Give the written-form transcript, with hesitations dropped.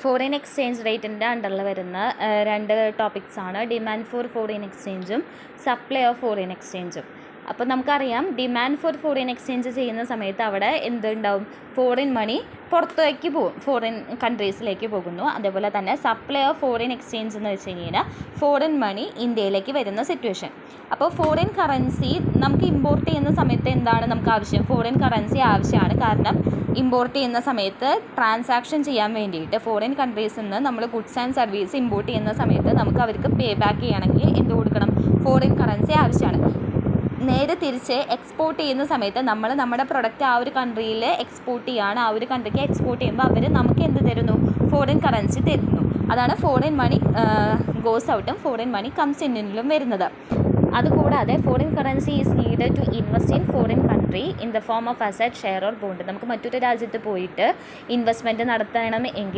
Foreign exchange റേറ്റിൻ്റെ അണ്ടറിൽ വരുന്ന രണ്ട് ടോപ്പിക്സാണ് ഡിമാൻഡ് ഫോർ ഫോറിൻ എക്സ്ചേഞ്ചും സപ്ലൈ ഓഫ് ഫോറിൻ എക്സ്ചേഞ്ചും. അപ്പോൾ നമുക്കറിയാം ഡിമാൻഡ് ഫോർ ഫോറിൻ എക്സ്ചേഞ്ച് ചെയ്യുന്ന സമയത്ത് അവിടെ എന്തുണ്ടാവും, ഫോറിൻ മണി പുറത്തേക്ക് പോകും, ഫോറിൻ കൺട്രീസിലേക്ക് പോകുന്നു. അതേപോലെ തന്നെ സപ്ലൈ ഓഫ് ഫോറിൻ എക്സ്ചേഞ്ച് എന്ന് വെച്ച് കഴിഞ്ഞാൽ ഫോറിൻ മണി ഇന്ത്യയിലേക്ക് വരുന്ന സിറ്റുവേഷൻ. അപ്പോൾ ഫോറിൻ കറൻസി നമുക്ക് ഇമ്പോർട്ട് ചെയ്യുന്ന സമയത്ത് എന്താണ് നമുക്ക് ആവശ്യം, ഫോറിൻ കറൻസി ആവശ്യമാണ്. കാരണം ഇമ്പോർട്ട് ചെയ്യുന്ന സമയത്ത് ട്രാൻസാക്ഷൻ ചെയ്യാൻ വേണ്ടിയിട്ട് ഫോറിൻ കൺട്രീസിൽ നിന്ന് നമ്മൾ ഗുഡ്സ് ആൻഡ് സർവീസ് ഇമ്പോർട്ട് ചെയ്യുന്ന സമയത്ത് നമുക്ക് അവർക്ക് പേ ബാക്ക് ചെയ്യണമെങ്കിൽ എന്ത് കൊടുക്കണം, ഫോറിൻ കറൻസി ആവശ്യമാണ്. നേരെ തിരിച്ച് എക്സ്പോർട്ട് ചെയ്യുന്ന സമയത്ത് നമ്മൾ നമ്മുടെ പ്രൊഡക്റ്റ് ആ ഒരു കൺട്രിയിൽ എക്സ്പോർട്ട് ചെയ്യുകയാണ്, ആ ഒരു കൺട്രിക്ക് എക്സ്പോർട്ട് ചെയ്യുമ്പോൾ അവർ നമുക്ക് എന്ത് തരുന്നു, ഫോറിൻ കറൻസി തരുന്നു. അതാണ് ഫോറിൻ മണി ഗോസ് ഔട്ടും ഫോറിൻ മണി കംസ് ഇന്നിലും വരുന്നത്. അതുകൂടാതെ foreign currency is needed to invest in foreign country in the form of asset, share or bond. നമുക്ക് മറ്റൊരു രാജ്യത്ത് പോയിട്ട് ഇൻവെസ്റ്റ്മെൻറ്റ് നടത്തണം എങ്കിൽ